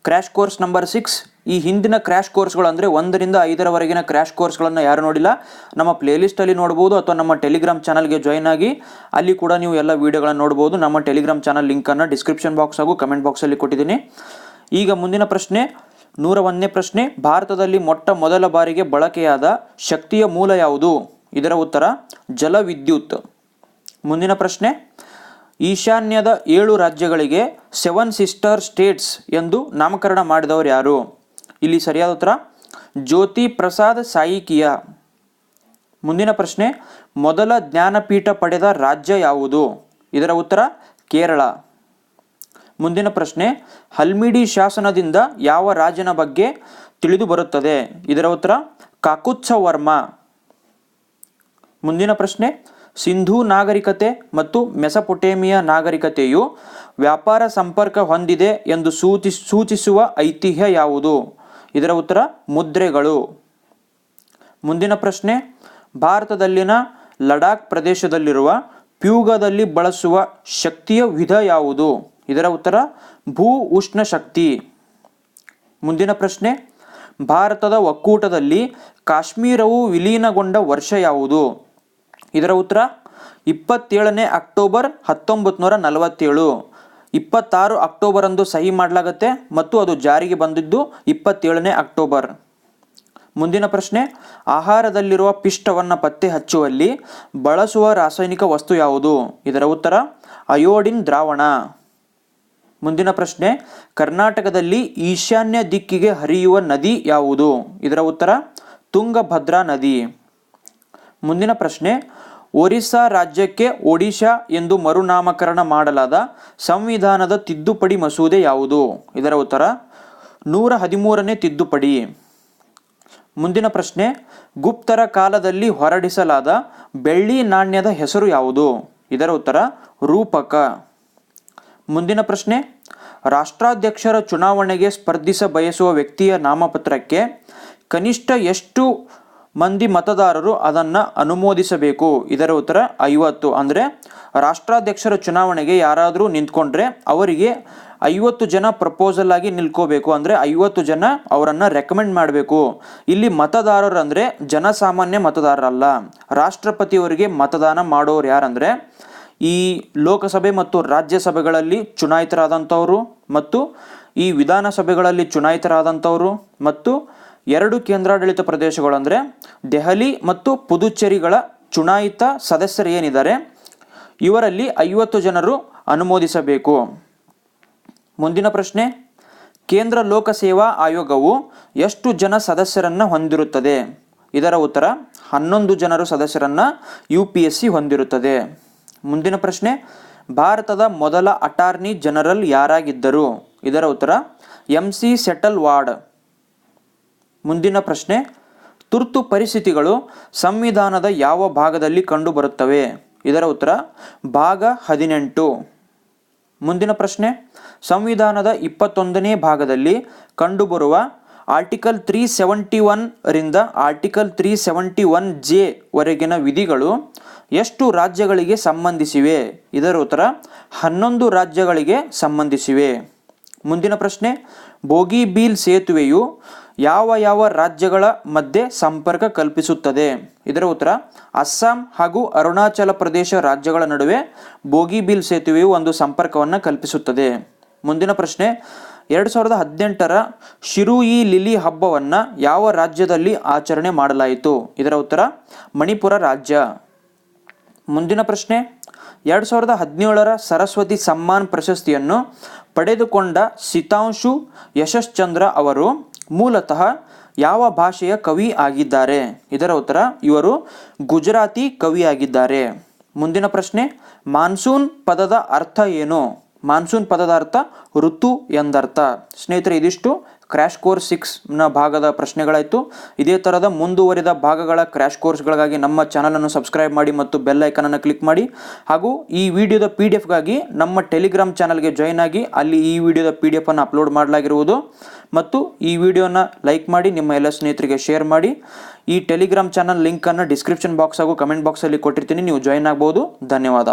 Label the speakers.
Speaker 1: Crash course number 6. ಈ ಹಿಂದಿನ crash ಕೋರ್ಸ್ಗಳು ಅಂದರೆ 1 ರಿಂದ 5ರವರೆಗಿನ ಕ್ರ್ಯಾಶ್ ಕೋರ್ಸ್ಗಳನ್ನು ಯಾರು ನೋಡಿಲ್ಲ ನಮ್ಮ ಪ್ಲೇಲಿಸ್ಟಲ್ಲಿ ನೋಡ್ಬೋದು, ಅಥವಾ ನಮ್ಮ ಟೆಲಿಗ್ರಾಮ್ ಚಾನಲ್ಗೆ ಜಾಯ್ನ್ ಆಗಿ ಅಲ್ಲಿ ಕೂಡ ನೀವು ಎಲ್ಲ ವೀಡಿಯೋಗಳನ್ನು ನೋಡ್ಬೋದು. ನಮ್ಮ ಟೆಲಿಗ್ರಾಮ್ ಚಾನಲ್ ಲಿಂಕನ್ನು ಡಿಸ್ಕ್ರಿಪ್ಷನ್ ಬಾಕ್ಸ್ ಹಾಗೂ ಕಮೆಂಟ್ ಬಾಕ್ಸಲ್ಲಿ ಕೊಟ್ಟಿದ್ದೀನಿ. ಈಗ ಮುಂದಿನ ಪ್ರಶ್ನೆ 101ನೇ ಪ್ರಶ್ನೆ. ಭಾರತದಲ್ಲಿ ಮೊದಲ ಬಾರಿಗೆ ಬಳಕೆಯಾದ ಶಕ್ತಿಯ ಮೂಲ ಯಾವುದು? ಇದರ ಉತ್ತರ ಜಲವಿದ್ಯುತ್. ಮುಂದಿನ ಪ್ರಶ್ನೆ, ಈಶಾನ್ಯದ 7 ರಾಜ್ಯಗಳಿಗೆ 7 ಸಿಸ್ಟರ್ ಸ್ಟೇಟ್ಸ್ ಎಂದು ನಾಮಕರಣ ಮಾಡಿದವರು ಯಾರು? ಇಲ್ಲಿ ಸರಿಯಾದ ಉತ್ತರ ಜ್ಯೋತಿ ಪ್ರಸಾದ್ ಸಾಯಿಕಿಯಾ. ಮುಂದಿನ ಪ್ರಶ್ನೆ, ಮೊದಲ ಜ್ಞಾನಪೀಠ ಪಡೆದ ರಾಜ್ಯ ಯಾವುದು? ಇದರ ಉತ್ತರ ಕೇರಳ. ಮುಂದಿನ ಪ್ರಶ್ನೆ, ಹಲ್ಮಿಡಿ ಶಾಸನದಿಂದ ಯಾವ ರಾಜನ ಬಗ್ಗೆ ತಿಳಿದು ಬರುತ್ತದೆ? ಇದರ ಉತ್ತರ ಕಾಕುತ್ಸವರ್ಮ. ಮುಂದಿನ ಪ್ರಶ್ನೆ, ಸಿಂಧೂ ನಾಗರಿಕತೆ ಮತ್ತು ಮೆಸೊಪೊಟೇಮಿಯಾ ನಾಗರಿಕತೆಯು ವ್ಯಾಪಾರ ಸಂಪರ್ಕ ಹೊಂದಿದೆ ಎಂದು ಸೂಚಿಸುವ ಐತಿಹ್ಯ ಯಾವುದು? ಇದರ ಉತ್ತರ ಮುದ್ರೆಗಳು. ಮುಂದಿನ ಪ್ರಶ್ನೆ, ಭಾರತದಲ್ಲಿನ ಲಡಾಖ್ ಪ್ರದೇಶದಲ್ಲಿರುವ ಪ್ಯೂಗದಲ್ಲಿ ಬಳಸುವ ಶಕ್ತಿಯ ವಿಧ ಯಾವುದು? ಇದರ ಉತ್ತರ ಭೂ ಉಷ್ಣ ಶಕ್ತಿ. ಮುಂದಿನ ಪ್ರಶ್ನೆ, ಭಾರತದ ಒಕ್ಕೂಟದಲ್ಲಿ ಕಾಶ್ಮೀರವು ವಿಲೀನಗೊಂಡ ವರ್ಷ ಯಾವುದು? ಇದರ ಉತ್ತರ 27ನೇ ಅಕ್ಟೋಬರ್ 1947. 26 ಅಕ್ಟೋಬರ್ ಅಂದು ಸಹಿ ಮಾಡಲಾಗುತ್ತೆ ಮತ್ತು ಅದು ಜಾರಿಗೆ ಬಂದಿದ್ದು 27ನೇ ಅಕ್ಟೋಬರ್. ಮುಂದಿನ ಪ್ರಶ್ನೆ, ಆಹಾರದಲ್ಲಿರುವ ಪಿಷ್ಟವನ್ನು ಪತ್ತೆ ಹಚ್ಚುವಲ್ಲಿ ಬಳಸುವ ರಾಸಾಯನಿಕ ವಸ್ತು ಯಾವುದು? ಇದರ ಉತ್ತರ ಅಯೋಡಿನ್ ದ್ರಾವಣ. ಮುಂದಿನ ಪ್ರಶ್ನೆ, ಕರ್ನಾಟಕದಲ್ಲಿ ಈಶಾನ್ಯ ದಿಕ್ಕಿಗೆ ಹರಿಯುವ ನದಿ ಯಾವುದು? ಇದರ ಉತ್ತರ ತುಂಗಭದ್ರಾ ನದಿ. ಮುಂದಿನ ಪ್ರಶ್ನೆ, ಒರಿಸ್ಸಾ ರಾಜ್ಯಕ್ಕೆ ಒಡಿಶಾ ಎಂದು ಮರುನಾಮಕರಣ ಮಾಡಲಾದ ಸಂವಿಧಾನದ ತಿದ್ದುಪಡಿ ಮಸೂದೆ ಯಾವುದು? ಇದರ ಉತ್ತರ 113ನೇ ತಿದ್ದುಪಡಿ. ಮುಂದಿನ ಪ್ರಶ್ನೆ, ಗುಪ್ತರ ಕಾಲದಲ್ಲಿ ಹೊರಡಿಸಲಾದ ಬೆಳ್ಳಿ ನಾಣ್ಯದ ಹೆಸರು ಯಾವುದು? ಇದರ ಉತ್ತರ ರೂಪಕ. ಮುಂದಿನ ಪ್ರಶ್ನೆ, ರಾಷ್ಟ್ರಾಧ್ಯಕ್ಷರ ಚುನಾವಣೆಗೆ ಸ್ಪರ್ಧಿಸ ಬಯಸುವ ವ್ಯಕ್ತಿಯ ನಾಮಪತ್ರಕ್ಕೆ ಕನಿಷ್ಠ ಎಷ್ಟು ಮಂದಿ ಮತದಾರರು ಅದನ್ನು ಅನುಮೋದಿಸಬೇಕು? ಇದರ ಉತ್ತರ 50. ಅಂದರೆ ರಾಷ್ಟ್ರಾಧ್ಯಕ್ಷರ ಚುನಾವಣೆಗೆ ಯಾರಾದರೂ ನಿಂತ್ಕೊಂಡ್ರೆ ಅವರಿಗೆ 50 ಜನ ಪ್ರಪೋಸಲ್ ಆಗಿ ನಿಲ್ಕೋಬೇಕು. ಅಂದರೆ 50 ಜನ ಅವರನ್ನು ರೆಕಮೆಂಡ್ ಮಾಡಬೇಕು. ಇಲ್ಲಿ ಮತದಾರರು ಅಂದರೆ ಜನಸಾಮಾನ್ಯ ಮತದಾರರಲ್ಲ. ರಾಷ್ಟ್ರಪತಿಯವರಿಗೆ ಮತದಾನ ಮಾಡೋರು ಯಾರಂದರೆ ಈ ಲೋಕಸಭೆ ಮತ್ತು ರಾಜ್ಯಸಭೆಗಳಲ್ಲಿ ಚುನಾಯಿತರಾದಂಥವರು, ಮತ್ತು ಈ ವಿಧಾನಸಭೆಗಳಲ್ಲಿ ಚುನಾಯಿತರಾದಂಥವರು, ಮತ್ತು 2 ಕೇಂದ್ರಾಡಳಿತ ಪ್ರದೇಶಗಳು ಅಂದರೆ ದೆಹಲಿ ಮತ್ತು ಪುದುಚೇರಿಗಳ ಚುನಾಯಿತ ಸದಸ್ಯರು ಏನಿದ್ದಾರೆ ಇವರಲ್ಲಿ 50 ಜನರು ಅನುಮೋದಿಸಬೇಕು. ಮುಂದಿನ ಪ್ರಶ್ನೆ, ಕೇಂದ್ರ ಲೋಕಸೇವಾ ಆಯೋಗವು ಎಷ್ಟು ಜನ ಸದಸ್ಯರನ್ನು ಹೊಂದಿರುತ್ತದೆ? ಇದರ ಉತ್ತರ 11 ಜನರು ಸದಸ್ಯರನ್ನು UPSC ಹೊಂದಿರುತ್ತದೆ. ಮುಂದಿನ ಪ್ರಶ್ನೆ, ಭಾರತದ ಮೊದಲ ಅಟಾರ್ನಿ ಜನರಲ್ ಯಾರಾಗಿದ್ದರು? ಇದರ ಉತ್ತರ MC ಸೆಟಲ್ವಾಡ್. ಮುಂದಿನ ಪ್ರಶ್ನೆ, ತುರ್ತು ಪರಿಸ್ಥಿತಿಗಳು ಸಂವಿಧಾನದ ಯಾವ ಭಾಗದಲ್ಲಿ ಕಂಡುಬರುತ್ತವೆ? ಇದರ ಉತ್ತರ ಭಾಗ 18. ಮುಂದಿನ ಪ್ರಶ್ನೆ, ಸಂವಿಧಾನದ 21ನೇ ಭಾಗದಲ್ಲಿ ಕಂಡುಬರುವ ಆರ್ಟಿಕಲ್ 371 ರಿಂದ ಆರ್ಟಿಕಲ್ 371J ವರೆಗಿನ ವಿಧಿಗಳು ಎಷ್ಟು ರಾಜ್ಯಗಳಿಗೆ ಸಂಬಂಧಿಸಿವೆ? ಇದರ ಉತ್ತರ 11 ರಾಜ್ಯಗಳಿಗೆ ಸಂಬಂಧಿಸಿವೆ. ಮುಂದಿನ ಪ್ರಶ್ನೆ, ಬೋಗಿಬೀಲ್ ಸೇತುವೆಯು ಯಾವ ರಾಜ್ಯಗಳ ಮಧ್ಯೆ ಸಂಪರ್ಕ ಕಲ್ಪಿಸುತ್ತದೆ? ಇದರ ಉತ್ತರ ಅಸ್ಸಾಂ ಹಾಗೂ ಅರುಣಾಚಲ ಪ್ರದೇಶ ರಾಜ್ಯಗಳ ನಡುವೆ ಬೋಗಿಬೀಲ್ ಸೇತುವೆಯು ಒಂದು ಸಂಪರ್ಕವನ್ನು ಕಲ್ಪಿಸುತ್ತದೆ. ಮುಂದಿನ ಪ್ರಶ್ನೆ, 2018ರ ಶಿರು-ಇ ಲಿಲಿ ಹಬ್ಬವನ್ನು ಯಾವ ರಾಜ್ಯದಲ್ಲಿ ಆಚರಣೆ ಮಾಡಲಾಯಿತು? ಇದರ ಉತ್ತರ ಮಣಿಪುರ ರಾಜ್ಯ. ಮುಂದಿನ ಪ್ರಶ್ನೆ, 2017ರ ಸರಸ್ವತಿ ಸಮ್ಮಾನ್ ಪ್ರಶಸ್ತಿಯನ್ನು ಪಡೆದುಕೊಂಡ ಸಿತಾಂಶು ಯಶಶ್ಚಂದ್ರ ಅವರು ಮೂಲತಃ ಯಾವ ಭಾಷೆಯ ಕವಿ ಆಗಿದ್ದಾರೆ? ಇದರ ಉತ್ತರ ಇವರು ಗುಜರಾತಿ ಕವಿಯಾಗಿದ್ದಾರೆ. ಮುಂದಿನ ಪ್ರಶ್ನೆ, ಮಾನ್ಸೂನ್ ಪದದ ಅರ್ಥ ಏನು? ಮಾನ್ಸೂನ್ ಪದದ ಅರ್ಥ ಋತು ಎಂದರ್ಥ. ಸ್ನೇಹಿತರೆ, ಇದಿಷ್ಟು ಕ್ರ್ಯಾಶ್ ಕೋರ್ಸ್ 6ನ ಭಾಗದ ಪ್ರಶ್ನೆಗಳಾಯಿತು. ಇದೇ ಥರದ ಮುಂದುವರಿದ ಭಾಗಗಳ ಕ್ರ್ಯಾಶ್ ಕೋರ್ಸ್ಗಳಿಗಾಗಿ ನಮ್ಮ ಚಾನಲನ್ನು ಸಬ್ಸ್ಕ್ರೈಬ್ ಮಾಡಿ ಮತ್ತು ಬೆಲ್ ಐಕನನ್ನು ಕ್ಲಿಕ್ ಮಾಡಿ. ಹಾಗೂ ಈ ವಿಡಿಯೋದ PDF-ಗಾಗಿ ನಮ್ಮ ಟೆಲಿಗ್ರಾಮ್ ಚಾನಲ್ಗೆ ಜಾಯ್ನ್ ಆಗಿ ಅಲ್ಲಿ ಈ ವಿಡಿಯೋದ PDF-ಅನ್ನು ಅಪ್ಲೋಡ್ ಮಾಡಲಾಗಿರುವುದು. ಮತ್ತು ಈ ವಿಡಿಯೋನ ಲೈಕ್ ಮಾಡಿ, ನಿಮ್ಮ ಎಲ್ಲ ಸ್ನೇಹಿತರಿಗೆ ಶೇರ್ ಮಾಡಿ. ಈ ಟೆಲಿಗ್ರಾಮ್ ಚಾನಲ್ ಲಿಂಕನ್ನು ಡಿಸ್ಕ್ರಿಪ್ಷನ್ ಬಾಕ್ಸ್ ಹಾಗೂ ಕಮೆಂಟ್ ಬಾಕ್ಸಲ್ಲಿ ಕೊಟ್ಟಿರ್ತೀನಿ, ನೀವು ಜಾಯ್ನ್ ಆಗ್ಬೋದು. ಧನ್ಯವಾದ.